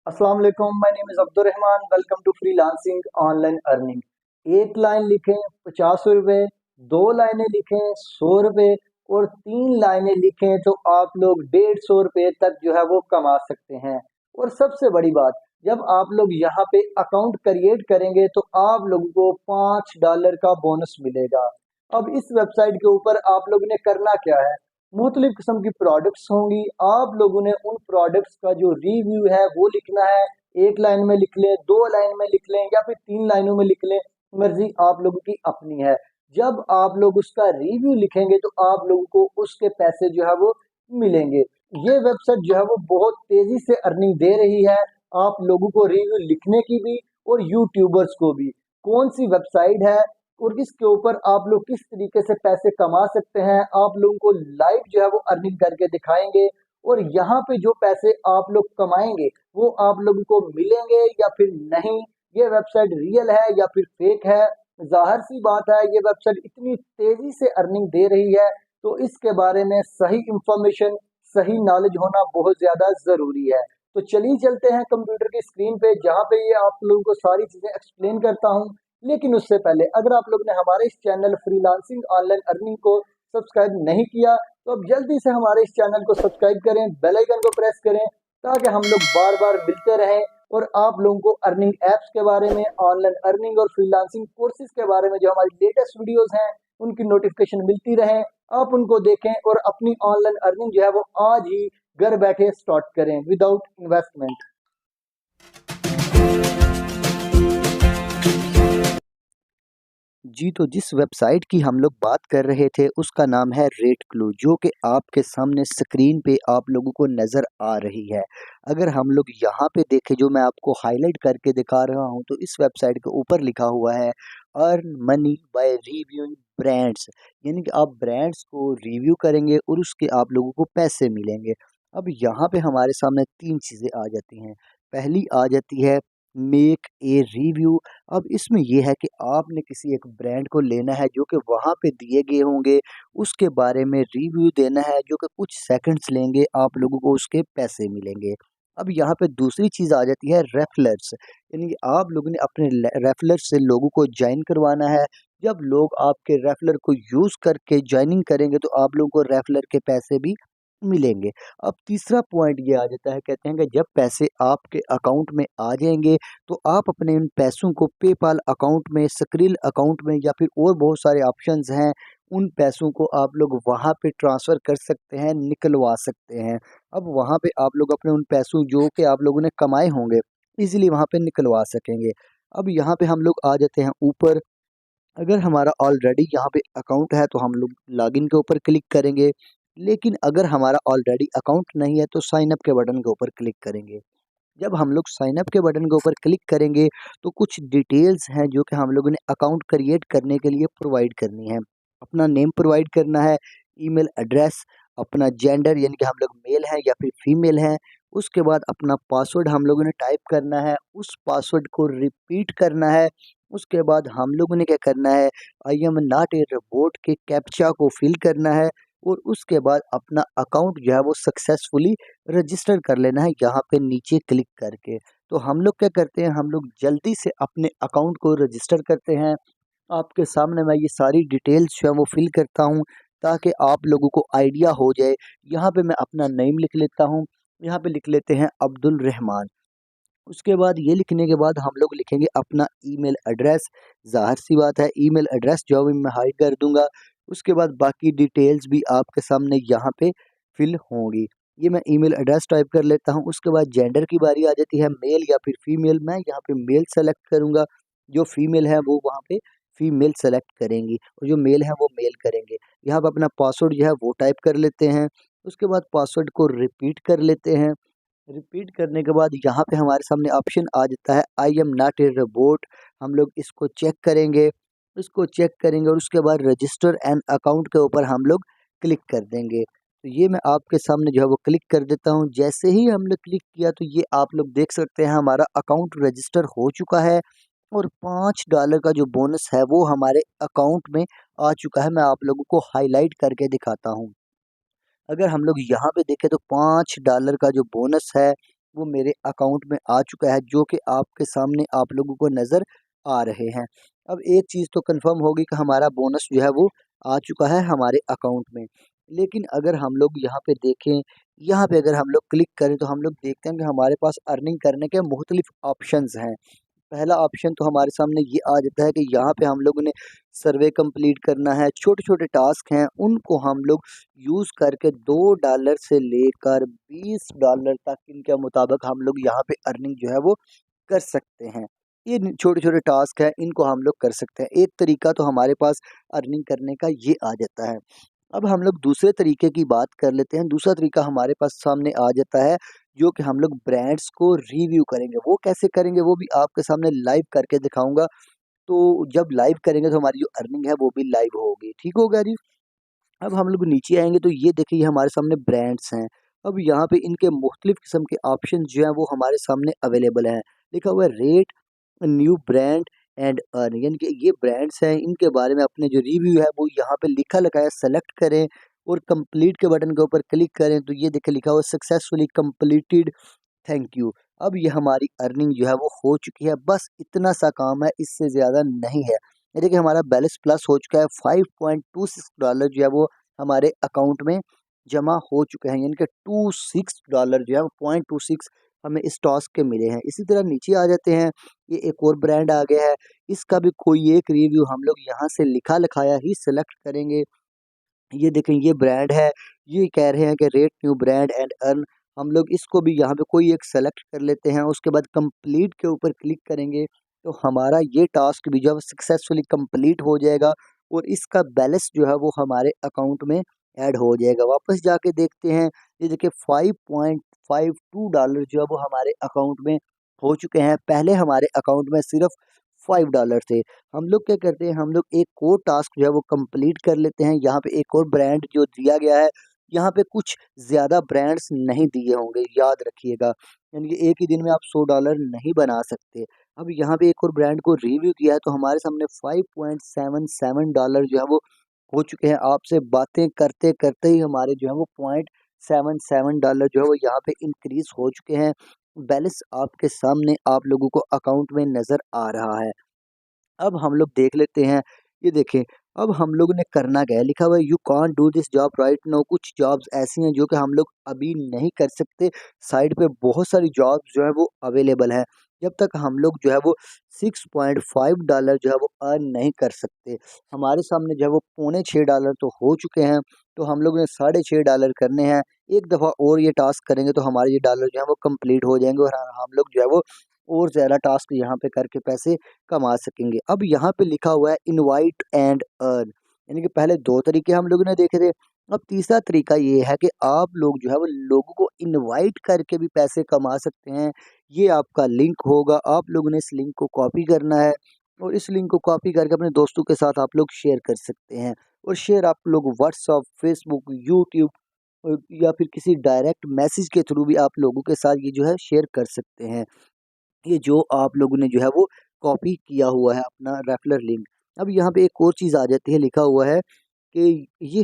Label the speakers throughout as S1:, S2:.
S1: अस्सलाम वालेकुम, my name is Abdul Rahman. Welcome to freelancing online earning. एक लाइन लिखें 50 रुपये, दो लाइनें लिखें 100 रुपये और तीन लाइनें लिखें तो आप लोग 150 रुपये तक जो है वो कमा सकते हैं। और सबसे बड़ी बात, जब आप लोग यहाँ पे अकाउंट क्रिएट करेंगे तो आप लोगों को $5 का बोनस मिलेगा। अब इस वेबसाइट के ऊपर आप लोगों ने करना क्या है, मुख्तलिफ किस्म की प्रोडक्ट्स होंगी। आप लोगों ने उन प्रोडक्ट्स का जो रिव्यू है वो लिखना है। एक लाइन में लिख लें, दो लाइन में लिख लें या फिर तीन लाइनों में लिख लें, मर्जी आप लोगों की अपनी है। जब आप लोग उसका रिव्यू लिखेंगे तो आप लोगों को उसके पैसे जो है वो मिलेंगे। ये वेबसाइट जो है वो बहुत तेजी से अर्निंग दे रही है, आप लोगों को रिव्यू लिखने की भी और यूट्यूबर्स को भी। कौन सी वेबसाइट है और इसके ऊपर आप लोग किस तरीके से पैसे कमा सकते हैं, आप लोगों को लाइव जो है वो अर्निंग करके दिखाएंगे। और यहाँ पे जो पैसे आप लोग कमाएंगे वो आप लोगों को मिलेंगे या फिर नहीं, ये वेबसाइट रियल है या फिर फेक है। जाहिर सी बात है, ये वेबसाइट इतनी तेजी से अर्निंग दे रही है तो इसके बारे में सही इंफॉर्मेशन, सही नॉलेज होना बहुत ज्यादा जरूरी है। तो चलिए चलते हैं कंप्यूटर की स्क्रीन पे, जहाँ पे ये आप लोगों को सारी चीजें एक्सप्लेन करता हूँ। लेकिन उससे पहले अगर आप लोग ने हमारे इस चैनल फ्रीलांसिंग ऑनलाइन अर्निंग को सब्सक्राइब नहीं किया तो अब जल्दी से हमारे इस चैनल को सब्सक्राइब करें, बेल आइकन को प्रेस करें, ताकि हम लोग बार बार मिलते रहें और आप लोगों को अर्निंग एप्स के बारे में, ऑनलाइन अर्निंग और फ्रीलांसिंग कोर्सेज के बारे में जो हमारी लेटेस्ट वीडियोस हैं उनकी नोटिफिकेशन मिलती रहे। आप उनको देखें और अपनी ऑनलाइन अर्निंग जो है वो आज ही घर बैठे स्टार्ट करें विदाउट इन्वेस्टमेंट।
S2: जी, तो जिस वेबसाइट की हम लोग बात कर रहे थे उसका नाम है रेट क्लू, जो कि आपके सामने स्क्रीन पे आप लोगों को नज़र आ रही है। अगर हम लोग यहाँ पे देखें, जो मैं आपको हाईलाइट करके दिखा रहा हूँ, तो इस वेबसाइट के ऊपर लिखा हुआ है earn money by reviewing brands, यानी कि आप ब्रांड्स को रिव्यू करेंगे और उसके आप लोगों को पैसे मिलेंगे। अब यहाँ पे हमारे सामने 3 चीज़ें आ जाती हैं। पहली आ जाती है मेक ए रिव्यू। अब इसमें ये है कि आपने किसी एक ब्रांड को लेना है जो कि वहाँ पे दिए गए होंगे, उसके बारे में रिव्यू देना है जो कि कुछ सेकंड्स लेंगे, आप लोगों को उसके पैसे मिलेंगे। अब यहाँ पे दूसरी चीज़ आ जाती है रेफरल्स, यानी कि आप लोगों ने अपने रेफरल्स से लोगों को ज्वाइन करवाना है। जब लोग आपके रेफरल को यूज़ करके ज्वाइनिंग करेंगे तो आप लोगों को रेफरल के पैसे भी मिलेंगे। अब तीसरा पॉइंट ये आ जाता है, कहते हैं कि जब पैसे आपके अकाउंट में आ जाएँगे तो आप अपने इन पैसों को पेपाल अकाउंट में, स्क्रिल अकाउंट में या फिर और बहुत सारे ऑप्शंस हैं, उन पैसों को आप लोग वहाँ पे ट्रांसफ़र कर सकते हैं, निकलवा सकते हैं। अब वहाँ पे आप लोग अपने उन पैसों जो कि आप लोगों ने कमाए होंगे, ईज़िली वहाँ पे निकलवा सकेंगे। अब यहाँ पे हम लोग आ जाते हैं ऊपर। अगर हमारा ऑलरेडी यहाँ पे अकाउंट है तो हम लोग लॉगिन के ऊपर क्लिक करेंगे, लेकिन अगर हमारा ऑलरेडी अकाउंट नहीं है तो साइन अप के बटन के ऊपर क्लिक करेंगे। जब हम लोग साइन अप के बटन के ऊपर क्लिक करेंगे तो कुछ डिटेल्स हैं जो कि हम लोगों ने अकाउंट क्रिएट करने के लिए प्रोवाइड करनी है। अपना नेम प्रोवाइड करना है, ईमेल एड्रेस, अपना जेंडर यानी कि हम लोग मेल हैं या फिर फीमेल हैं। उसके बाद अपना पासवर्ड हम लोगों ने टाइप करना है, उस पासवर्ड को रिपीट करना है। उसके बाद हम लोगों ने क्या करना है, I am not a robot के कैप्चा को फिल करना है और उसके बाद अपना अकाउंट जो है वो सक्सेसफुली रजिस्टर कर लेना है यहाँ पे नीचे क्लिक करके। तो हम लोग क्या करते हैं, हम लोग जल्दी से अपने अकाउंट को रजिस्टर करते हैं। आपके सामने मैं ये सारी डिटेल्स जो है वो फिल करता हूँ ताकि आप लोगों को आइडिया हो जाए। यहाँ पे मैं अपना नेम लिख लेता हूँ, यहाँ पे लिख लेते हैं अब्दुल रहमान। उसके बाद ये लिखने के बाद हम लोग लिखेंगे अपना ईमेल एड्रेस। ज़ाहिर सी बात है, ईमेल एड्रेस जो है मैं हाइड कर दूंगा। उसके बाद बाकी डिटेल्स भी आपके सामने यहाँ पे फिल होंगी। ये मैं ईमेल एड्रेस टाइप कर लेता हूँ। उसके बाद जेंडर की बारी आ जाती है, मेल या फिर फीमेल। मैं यहाँ पे मेल सेलेक्ट करूँगा, जो फीमेल है वो वहाँ पे फीमेल सेलेक्ट करेंगी और जो मेल है वो मेल करेंगे। यहाँ पर अपना पासवर्ड जो है वो टाइप कर लेते हैं। उसके बाद पासवर्ड को रिपीट कर लेते हैं। रिपीट करने के बाद यहाँ पे हमारे सामने ऑप्शन आ जाता है I am not a robot. हम लोग इसको चेक करेंगे, इसको चेक करेंगे और उसके बाद रजिस्टर एन अकाउंट के ऊपर हम लोग क्लिक कर देंगे। तो ये मैं आपके सामने जो है वो क्लिक कर देता हूँ। जैसे ही हमने क्लिक किया तो ये आप लोग देख सकते हैं हमारा अकाउंट रजिस्टर हो चुका है और $5 का जो बोनस है वो हमारे अकाउंट में आ चुका है। मैं आप लोगों को हाईलाइट करके दिखाता हूँ। अगर हम लोग यहाँ पे देखें तो $5 का जो बोनस है वो मेरे अकाउंट में आ चुका है, जो कि आपके सामने आप लोगों को नज़र आ रहे हैं। अब एक चीज़ तो कंफर्म होगी कि हमारा बोनस जो है वो आ चुका है हमारे अकाउंट में। लेकिन अगर हम लोग यहाँ पे देखें, यहाँ पे अगर हम लोग क्लिक करें तो हम लोग देखते हैं कि हमारे पास अर्निंग करने के मुख्तलिफ ऑप्शंस हैं। पहला ऑप्शन तो हमारे सामने ये आ जाता है कि यहाँ पे हम लोगों ने सर्वे कंप्लीट करना है, छोटे-छोटे टास्क हैं, उनको हम लोग यूज़ करके $2 से लेकर $20 तक इनके मुताबिक हम लोग यहाँ पे अर्निंग जो है वो कर सकते हैं। ये छोटे-छोटे टास्क हैं, इनको हम लोग कर सकते हैं। एक तरीका तो हमारे पास अर्निंग करने का ये आ जाता है। अब हम लोग दूसरे तरीके की बात कर लेते हैं। दूसरा तरीका हमारे पास सामने आ जाता है, जो कि हम लोग ब्रांड्स को रिव्यू करेंगे। वो कैसे करेंगे वो भी आपके सामने लाइव करके दिखाऊँगा। तो जब लाइव करेंगे तो हमारी जो अर्निंग है वो भी लाइव होगी। ठीक हो गया जी? अब हम लोग नीचे आएँगे तो ये देखिए, ये हमारे सामने ब्रांड्स हैं। अब यहाँ पे इनके मुख्तलिफ़ किस्म के ऑप्शन जो हैं वो हमारे सामने अवेलेबल हैं। लिखा हुआ है rate new brand and earn, यानी कि ये ब्रांड्स हैं, इनके बारे में अपने जो रिव्यू है वो यहाँ पे लिखा लगा है, सेलेक्ट करें और कंप्लीट के बटन के ऊपर क्लिक करें तो ये देखिए लिखा हुआ है सक्सेसफुली कंप्लीटेड, थैंक यू। अब ये हमारी अर्निंग जो है वो हो चुकी है, बस इतना सा काम है, इससे ज़्यादा नहीं है। ये देखिए हमारा बैलेंस प्लस हो चुका है, $5.26 जो है वो हमारे अकाउंट में जमा हो चुके हैं, यानी कि $26 जो है वो 0.26 हमें इस टास्क के मिले हैं। इसी तरह नीचे आ जाते हैं, ये एक और ब्रांड आ गया है, इसका भी कोई एक रिव्यू हम लोग यहाँ से लिखा-लिखाया ही सेलेक्ट करेंगे। ये देखें, ये ब्रांड है, ये कह रहे हैं कि rate new brand and earn, हम लोग इसको भी यहाँ पे कोई एक सेलेक्ट कर लेते हैं, उसके बाद कंप्लीट के ऊपर क्लिक करेंगे तो हमारा ये टास्क भी जो है सक्सेसफुली कंप्लीट हो जाएगा और इसका बैलेंस जो है वो हमारे अकाउंट में ऐड हो जाएगा। वापस जाके देखते हैं, ये देखिए $5.52 जो है वो हमारे अकाउंट में हो चुके हैं। पहले हमारे अकाउंट में सिर्फ $5 थे। हम लोग क्या करते हैं, हम लोग एक और टास्क जो है वो कंप्लीट कर लेते हैं। यहाँ पे एक और ब्रांड जो दिया गया है, यहाँ पे कुछ ज़्यादा ब्रांड्स नहीं दिए होंगे, याद रखिएगा। यानी कि एक ही दिन में आप $100 नहीं बना सकते। अब यहाँ पे एक और ब्रांड को रिव्यू किया है तो हमारे सामने $5.77 जो है वो हो चुके हैं। आपसे बातें करते-करते ही हमारे जो है वो $0.77 जो है वो यहाँ पे इंक्रीज़ हो चुके हैं। बैलेंस आपके सामने आप लोगों को अकाउंट में नज़र आ रहा है। अब हम लोग देख लेते हैं, ये देखें, अब हम लोग ने करना क्या है, लिखा हुआ है you can't do this job right now, कुछ जॉब्स ऐसी हैं जो कि हम लोग अभी नहीं कर सकते। साइड पे बहुत सारी जॉब्स जो है वो अवेलेबल हैं, जब तक हम लोग जो है वो $6.5 जो है वो अर्न नहीं कर सकते। हमारे सामने जो है वो $5.25 तो हो चुके हैं, तो हम लोग ने $6.5 करने हैं। एक दफ़ा और ये टास्क करेंगे तो हमारे ये डॉलर जो है वो कंप्लीट हो जाएंगे और हम लोग जो है वो और ज़्यादा टास्क यहाँ पे करके पैसे कमा सकेंगे। अब यहाँ पे लिखा हुआ है इनवाइट एंड अर्न, यानी कि पहले 2 तरीके हम लोगों ने देखे थे। अब तीसरा तरीका ये है कि आप लोग जो है वो लोगों को इनवाइट करके भी पैसे कमा सकते हैं। ये आपका लिंक होगा, आप लोगों ने इस लिंक को कॉपी करना है और इस लिंक को कॉपी करके अपने दोस्तों के साथ आप लोग शेयर कर सकते हैं। और शेयर आप लोग व्हाट्सएप, फेसबुक, यूट्यूब या फिर किसी डायरेक्ट मैसेज के थ्रू भी आप लोगों के साथ ये जो है शेयर कर सकते हैं। ये जो आप लोगों ने जो है वो कॉपी किया हुआ है अपना रेफरल लिंक। अब यहाँ पे एक और चीज़ आ जाती है, लिखा हुआ है कि ये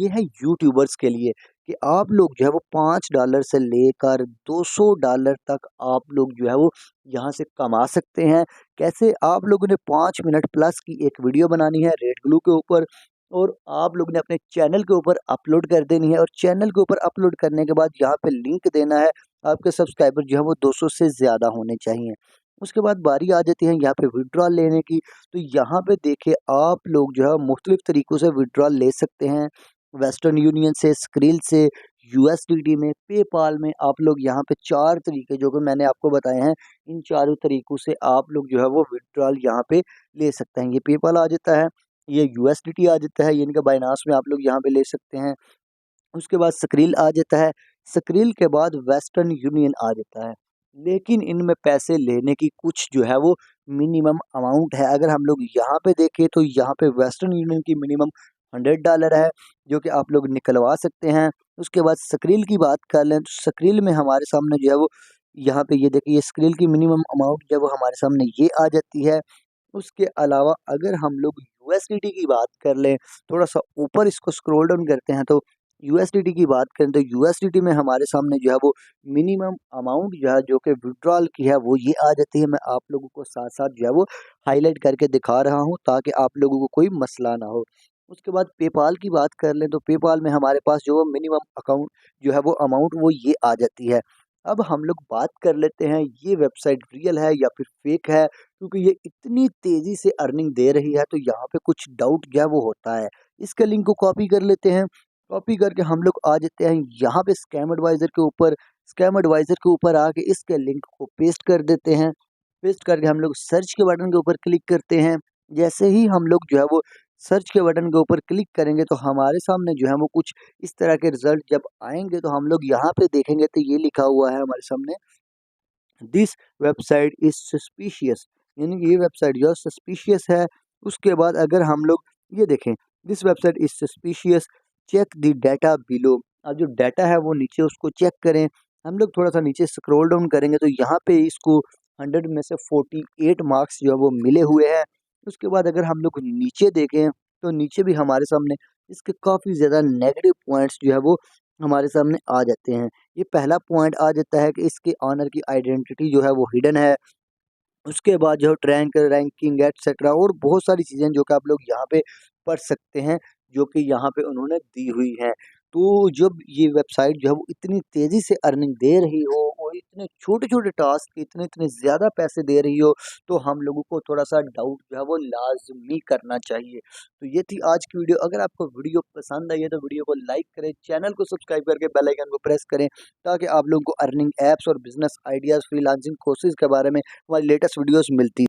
S2: है यूट्यूबर्स के लिए कि आप लोग जो है वो $5 से लेकर $200 तक आप लोग जो है वो यहाँ से कमा सकते हैं। कैसे? आप लोगों ने 5 मिनट प्लस की एक वीडियो बनानी है रेड ग्लू के ऊपर और आप लोग ने अपने चैनल के ऊपर अपलोड कर देनी है और चैनल के ऊपर अपलोड करने के बाद यहाँ पे लिंक देना है। आपके सब्सक्राइबर जो है वो 200 से ज़्यादा होने चाहिए। उसके बाद बारी आ जाती है यहाँ पे विथड्रॉल लेने की, तो यहाँ पे देखिए आप लोग जो है मुख्तलिफ तरीक़ों से विथड्रॉल ले सकते हैं। वेस्टर्न यूनियन से, स्क्रिल से, यूएसडीटी में, पेपाल में, आप लोग यहाँ पे 4 तरीके जो कि मैंने आपको बताए हैं, इन चारों तरीक़ों से आप लोग जो है वो विथड्रॉल यहाँ पे ले सकते हैं। ये पेपाल आ जाता है, ये यूएसडीटी आ जाता है, यानी कि बाइनांस में आप लोग यहाँ पे ले सकते हैं। उसके बाद स्क्रिल आ जाता है, स्क्रिल के बाद वेस्टर्न यूनियन आ जाता है। लेकिन इनमें पैसे लेने की कुछ जो है वो मिनिमम अमाउंट है। अगर हम लोग यहाँ पे देखें तो यहाँ पे वेस्टर्न यूनियन की मिनिमम $100 है, जो कि आप लोग निकलवा सकते हैं। उसके बाद स्क्रिल की बात कर लें तो स्क्रिल में हमारे सामने जो है वो यहाँ पे ये देखिए, ये स्क्रिल की मिनिमम अमाउंट जो है वो हमारे सामने ये आ जाती है। उसके अलावा अगर हम लोग यूएसडीटी की बात कर लें, थोड़ा-सा ऊपर इसको स्क्रॉल डाउन करते हैं तो यूएसडीटी की बात करें तो यूएसडीटी में हमारे सामने जो है वो मिनिमम अमाउंट जो है जो कि विड्रॉल की है वो ये आ जाती है। मैं आप लोगों को साथ साथ जो है वो हाईलाइट करके दिखा रहा हूँ ताकि आप लोगों को कोई मसला ना हो। उसके बाद पेपाल की बात कर लें तो पेपाल में हमारे पास जो वो मिनिमम अकाउंट जो है वो अमाउंट वो ये आ जाती है। अब हम लोग बात कर लेते हैं ये वेबसाइट रियल है या फिर फेक है, क्योंकि ये इतनी तेज़ी से अर्निंग दे रही है तो यहाँ पे कुछ डाउट जो है वो होता है। इसके लिंक को कॉपी कर लेते हैं। कॉपी करके हम लोग आ जाते हैं यहाँ पे स्कैम एडवाइज़र के ऊपर। स्कैम एडवाइज़र के ऊपर आके इसके लिंक को पेस्ट कर देते हैं। पेस्ट करके हम लोग सर्च के बटन के ऊपर क्लिक करते हैं। जैसे ही हम लोग जो है वो सर्च के बटन के ऊपर क्लिक करेंगे तो हमारे सामने जो है वो कुछ इस तरह के रिज़ल्ट जब आएँगे तो हम लोग यहाँ पे देखेंगे तो ये लिखा हुआ है हमारे सामने, दिस वेबसाइट इज़ सस्पिशियस, यानी कि ये वेबसाइट जो है सस्पिशियस है। उसके बाद अगर हम लोग ये देखें, this website is suspicious, check the data below. अब जो डाटा है वो नीचे उसको चेक करें। हम लोग थोड़ा सा नीचे स्क्रॉल डाउन करेंगे तो यहाँ पे इसको 100 में से 48 मार्क्स जो है वो मिले हुए हैं। उसके बाद अगर हम लोग नीचे देखें तो नीचे भी हमारे सामने इसके काफ़ी ज़्यादा नेगेटिव पॉइंट्स जो है वो हमारे सामने आ जाते हैं। ये पहला पॉइंट आ जाता है कि इसके ऑनर की आइडेंटिटी जो है वो हिडन है। उसके बाद जो ट्रैंक रैंकिंग एटसेट्रा और बहुत सारी चीज़ें जो कि आप लोग यहाँ पे पढ़ सकते हैं, जो कि यहाँ पे उन्होंने दी हुई हैं। तो जब ये वेबसाइट जो है वो इतनी तेज़ी से अर्निंग दे रही हो और इतने छोटे-छोटे टास्क के इतने-इतने ज़्यादा पैसे दे रही हो, तो हम लोगों को थोड़ा-सा डाउट जो है वो लाज़मी करना चाहिए। तो ये थी आज की वीडियो। अगर आपको वीडियो पसंद आई है तो वीडियो को लाइक करें, चैनल को सब्सक्राइब करके बेल आइकन को प्रेस करें ताकि आप लोगों को अर्निंग ऐप्स और बिज़नेस आइडियाज़, फ्रीलांसिंग कोर्सेज़ के बारे में हमारी लेटेस्ट वीडियोस मिलती